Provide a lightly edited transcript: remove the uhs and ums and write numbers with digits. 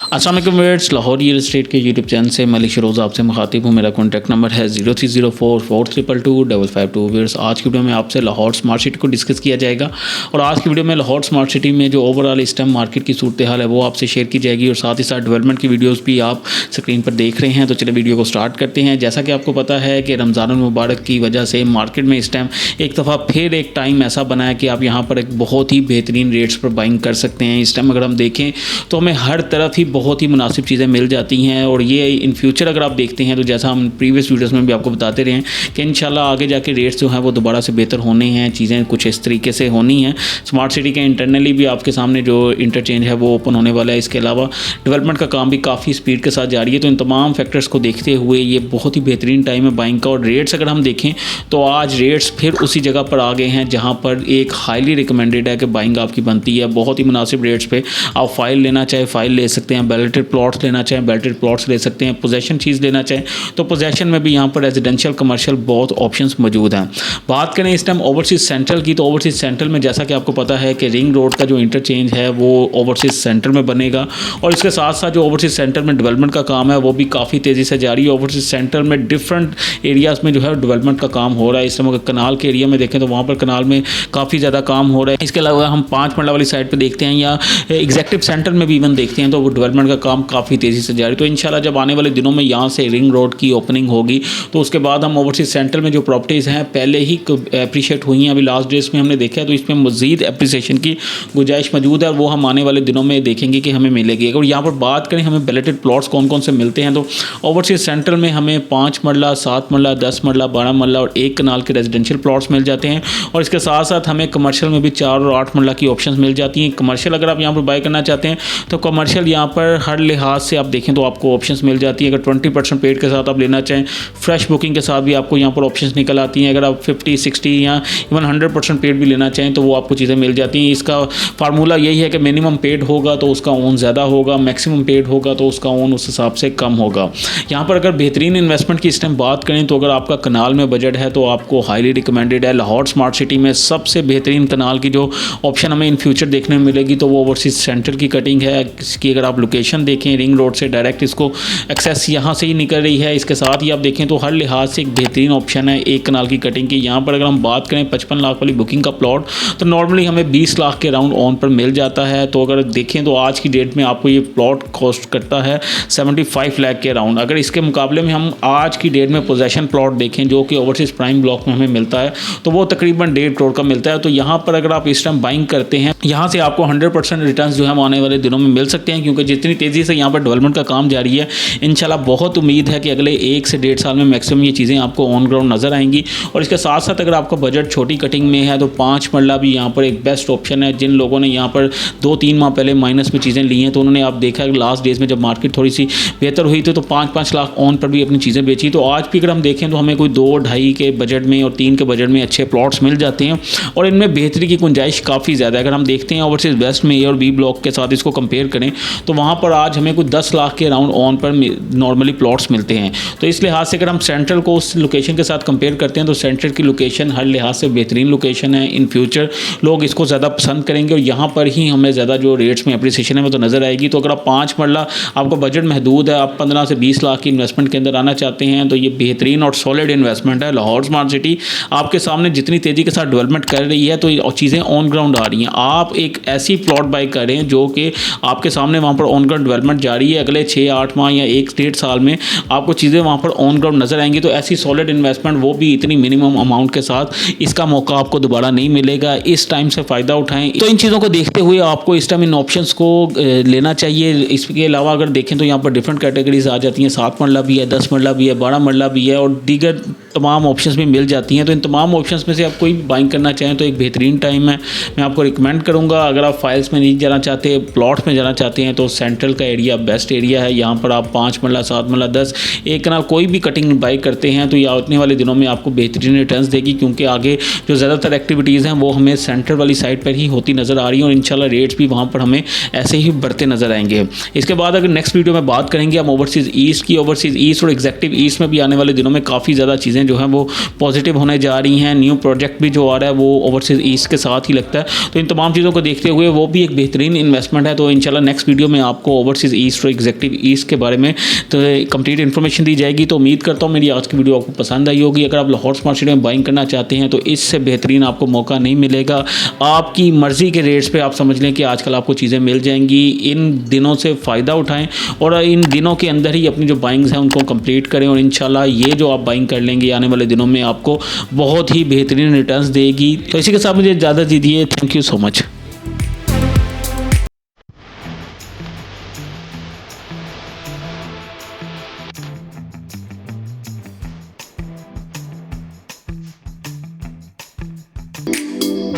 अस्सलाम वालेकुम viewers, Lahore real estate के यूट्यूब चैनल से मलिक शरोज़ आपसे मुखातिब हूँ। मेरा कॉन्टैक्ट नंबर है 030442225552। व्यूअर्स, आज की वीडियो में आपसे लाहौर स्मार्ट सिटी को डिस्कस किया जाएगा और आज की वीडियो में लाहौर स्मार्ट सिटी में जो ओवरऑल इस टाइम मार्केट की सूरत हाल है वो आपसे शेयर की जाएगी और साथ ही साथ डेवलपमेंट की वीडियोज़ भी आप स्क्रीन पर देख रहे हैं। तो चलिए वीडियो को स्टार्ट करते हैं। जैसा कि आपको पता है कि रमज़ान मुबारक की वजह से मार्केट में इस टाइम एक दफ़ा फिर एक टाइम ऐसा बना है कि आप यहाँ पर एक बहुत ही बेहतरीन रेट्स पर बाइंग कर सकते हैं। इस टाइम अगर हम देखें तो हमें हर तरफ ही बहुत ही मुनासिब चीज़ें मिल जाती हैं और ये इन फ्यूचर अगर आप देखते हैं तो जैसा हम प्रीवियस वीडियोस में भी आपको बताते रहे हैं कि इंशाल्लाह आगे जाके रेट्स जो हैं वो दोबारा से बेहतर होने हैं, चीज़ें कुछ इस तरीके से होनी हैं। स्मार्ट सिटी के इंटरनली भी आपके सामने जो इंटरचेंज है वो ओपन होने वाला है। इसके अलावा डेवलपमेंट का काम भी काफ़ी स्पीड के साथ जारी है। तो इन तमाम फैक्टर्स को देखते हुए ये बहुत ही बेहतरीन टाइम है बाइंग का। और रेट्स अगर हम देखें तो आज रेट्स फिर उसी जगह पर आ गए हैं जहाँ पर एक हाईली रिकमेंडेड है कि बाइंग आपकी बनती है। बहुत ही मुनासिब रेट्स पे आप फाइल लेना चाहे फाइल ले सकते हैं, बैलेटेड प्लॉट्स लेना चाहें बैलेटेड प्लॉट्स ले सकते हैं, पोजेशन चीज़ लेना चाहें तो पोजेशन में भी यहाँ पर रेजिडेंशियल कमर्शियल बहुत ऑप्शंस मौजूद हैं। बात करें इस टाइम ओवरसीज़ सेंट्रल की तो ओवरसीज़ सेंट्रल में जैसा कि आपको पता है कि रिंग रोड का जो इंटरचेंज है वो ओवरसीज़ सेंटर में बनेगा और इसके साथ साथ जो ओवरसीज़ सेंटर में डेवलपमेंट का काम है वो भी काफ़ी तेज़ी से जारी है। ओवरसीज़ सेंटर में डिफरेंट एरियाज़ में जो है डेवलपमेंट का काम हो रहा है। इस टाइम अगर कनाल के एरिया में देखें तो वहाँ पर कनाल में काफ़ी ज़्यादा काम हो रहा है। इसके अलावा हम 5 मरला वाली साइड पर देखते हैं या एग्जेक्टिव सेंटर में भी इवन देखते हैं तो वो डेवलपमेंट का काम काफ़ी तेज़ी से जारी। तो इंशाल्लाह जब आने वाले दिनों में यहाँ से रिंग रोड की ओपनिंग होगी तो उसके बाद हम ओवरसीज़ सेंटर में जो प्रॉपर्टीज़ हैं पहले ही अप्रिशिएट हुई हैं, अभी लास्ट डेज में हमने देखा है तो इसमें मज़ीद अप्रिसिएशन की गुंजाइश मौजूद है और वो हम आने वाले दिनों में देखेंगे कि हमें मिलेगी। अगर यहाँ पर बात करें हमें बैलेटेड प्लॉट्स कौन कौन से मिलते हैं तो ओवरसीज़ सेंटर में हमें 5 मरला, 7 मरला, 10 मरला, 12 मरला और 1 कनाल के रेजिडेंशियल प्लॉट्स मिल जाते हैं और इसके साथ साथ हमें कमर्शियल में भी 4 और 8 मरला की ऑप्शन मिल जाती हैं। कमर्शियल अगर आप यहाँ पर बाय करना चाहते हैं तो कमर्शियल यहाँ पर हर लिहाज से आप देखें तो आपको ऑप्शंस मिल जाती है। अगर 20% पेड के साथ आप लेना चाहें, फ्रेश बुकिंग के साथ भी आपको यहाँ पर ऑप्शंस निकल आती हैं। अगर आप 50, 60 या इवन 100% पेड भी लेना चाहें तो वो आपको चीज़ें मिल जाती हैं। इसका फार्मूला यही है कि मिनिमम पेड होगा तो उसका ओन ज़्यादा होगा, मैक्सिमम पेड होगा तो उसका ओन उस हिसाब से कम होगा। यहाँ पर अगर बेहतरीन इन्वेस्टमेंट की इस टाइम बात करें तो अगर आपका कनाल में बजट है तो आपको हाईली रिकमेंडेड है लाहौर स्मार्ट सिटी में सबसे बेहतरीन कनाल की जो ऑप्शन हमें इन फ्यूचर देखने में मिलेगी तो वो ओवरसीज़ सेंटर की कटिंग है। इसकी अगर आप लोकेशन देखें रिंग रोड से डायरेक्ट इसको एक्सेस यहाँ से ही निकल रही है। इसके साथ ही आप देखें तो हर लिहाज से एक बेहतरीन ऑप्शन है एक कनाल की कटिंग की। यहाँ पर अगर हम बात करें 55 लाख वाली बुकिंग का प्लॉट तो नॉर्मली हमें 20 लाख के राउंड ऑन पर मिल जाता है। तो अगर देखें तो आज की डेट में आपको ये प्लॉट कॉस्ट करता है 75 लाख के राउंड। अगर इसके मुकाबले में हम आज की डेट में पोजेशन प्लॉट देखें जो कि ओवरसीज़ प्राइम ब्लॉक में हमें मिलता है तो वो तकरीबन 1.5 करोड़ का मिलता है। तो यहाँ पर अगर आप इस टाइम बाइंग करते हैं यहाँ से आपको 100% रिटर्न जो है आने वाले दिनों में मिल सकते हैं क्योंकि जितनी तेज़ी से यहाँ पर डेवलपमेंट का काम जारी है इंशाल्लाह बहुत उम्मीद है कि अगले 1 से 1.5 साल में मैक्सिमम ये चीज़ें आपको ऑन ग्राउंड नज़र आएंगी। और इसके साथ साथ अगर आपका बजट छोटी कटिंग में है तो 5 मरला भी यहाँ पर एक बेस्ट ऑप्शन है। जिन लोगों ने यहाँ पर 2-3 माह पहले माइनस में चीज़ें ली हैं तो उन्होंने आप देखा कि लास्ट डेज में जब मार्केट थोड़ी सी बेहतर हुई थी तो 5-5 लाख ऑन पर भी अपनी चीज़ें बेची। तो आज भी अगर हम देखें तो हमें कोई 2-2.5 के बजट में और 3 के बजट में अच्छे प्लॉट्स मिल जाते हैं और इनमें बेहतरी की गुंजाइश काफ़ी ज़्यादा है। अगर हम देखते हैं ओवरसीज़ वेस्ट में ए और बी ब्लॉक के साथ इसको कंपेयर करें तो वहाँ पर आज हमें कुछ 10 लाख के राउंड ऑन पर नॉर्मली प्लॉट्स मिलते हैं। तो इस लिहाज से अगर हम सेंट्रल को उस लोकेशन के साथ कंपेयर करते हैं तो सेंट्रल की लोकेशन हर लिहाज से बेहतरीन लोकेशन है। इन फ्यूचर लोग इसको ज़्यादा पसंद करेंगे और यहाँ पर ही हमें ज़्यादा जो रेट्स में अप्रिसिएशन है वो तो नज़र आएगी। तो अगर आप 5 मरला आपका बजट महदूद है, आप 15 से 20 लाख की इन्वेस्टमेंट के अंदर आना चाहते हैं तो ये बेहतरीन और सॉलिड इन्वेस्टमेंट है। लाहौर स्मार्ट सिटी आपके सामने जितनी तेज़ी के साथ डेवलपमेंट कर रही है तो चीज़ें ऑन ग्राउंड आ रही हैं। आप एक ऐसी प्लॉट बाई करें जो कि आपके सामने वहाँ पर ऑन ग्राउंड डेवलपमेंट जारी है। अगले 6-8 माह या 1-1.5 साल में आपको चीज़ें वहाँ पर ऑन ग्राउंड नज़र आएंगी। तो ऐसी सॉलिड इन्वेस्टमेंट वो भी इतनी मिनिमम अमाउंट के साथ इसका मौका आपको दोबारा नहीं मिलेगा। इस टाइम से फ़ायदा उठाएं। तो इन चीज़ों को देखते हुए आपको इस टाइम इन ऑप्शंस को लेना चाहिए। इसके अलावा अगर देखें तो यहाँ पर डिफरेंट कैटेगरीज आ जाती हैं। 7 मरला भी है, 10 मरला भी है, 12 मरला भी है और दीगर तमाम ऑप्शंस भी मिल जाती हैं। तो इन तमाम ऑप्शंस में से आप कोई बाइंग करना चाहें तो एक बेहतरीन टाइम है। मैं आपको रिकमेंड करूँगा अगर आप फाइल्स में नहीं जाना चाहते, प्लॉट्स में जाना चाहते हैं तो सेंट्रल का एरिया बेस्ट एरिया है। यहाँ पर आप 5 मरला, 7 मरला, 10, 1 कनाल कोई भी कटिंग बाई करते हैं तो ये आने वाले दिनों में आपको बेहतरीन रिटर्न्स देगी क्योंकि आगे जो ज़्यादातर एक्टिविटीज़ हैं वो हमें सेंट्रल वाली साइड पर ही होती नज़र आ रही हैं और इंशाल्लाह रेट्स भी वहाँ पर हमें ऐसे ही बढ़ते नज़र आएंगे। इसके बाद अगर नेक्स्ट वीडियो में बात करेंगे हम ओवरसीज़ ईस्ट की, ओवरसीज़ ईस्ट और एग्जेक्टिव ईस्ट में भी आने वाले दिनों में काफ़ी ज़्यादा चीज़ें चीज़ें जो हैं वो पॉजिटिव होने जा रही हैं। न्यू प्रोजेक्ट भी जो आ रहा है वो ओवरसीज़ ईस्ट के साथ ही लगता है। तो इन तमाम चीज़ों को देखते हुए वो भी एक बेहतरीन इन्वेस्टमेंट है। तो इंशाल्लाह नेक्स्ट वीडियो में आपको ओवरसीज़ ईस्ट और एग्जेक्टिव ईस्ट के बारे में तो कंप्लीट इन्फॉर्मेशन दी जाएगी। तो उम्मीद करता हूँ मेरी आज की वीडियो आपको पसंद आई होगी। अगर आप लाहौर स्मार्ट सिटी में बाइंग करना चाहते हैं तो इससे बेहतरीन आपको मौका नहीं मिलेगा। आपकी मर्ज़ी के रेट्स पे आप समझ लें कि आजकल आपको चीज़ें मिल जाएंगी। इन दिनों से फ़ायदा उठाएं और इन दिनों के अंदर ही अपनी जो बाइंग्स हैं उनको कंप्लीट करें और इंशाल्लाह ये जो आप बाइंग कर लेंगे आने वाले दिनों में आपको बहुत ही बेहतरीन रिटर्न्स देगी। तो इसी के साथ मुझे इजाज़त दीजिए। Thank you so much.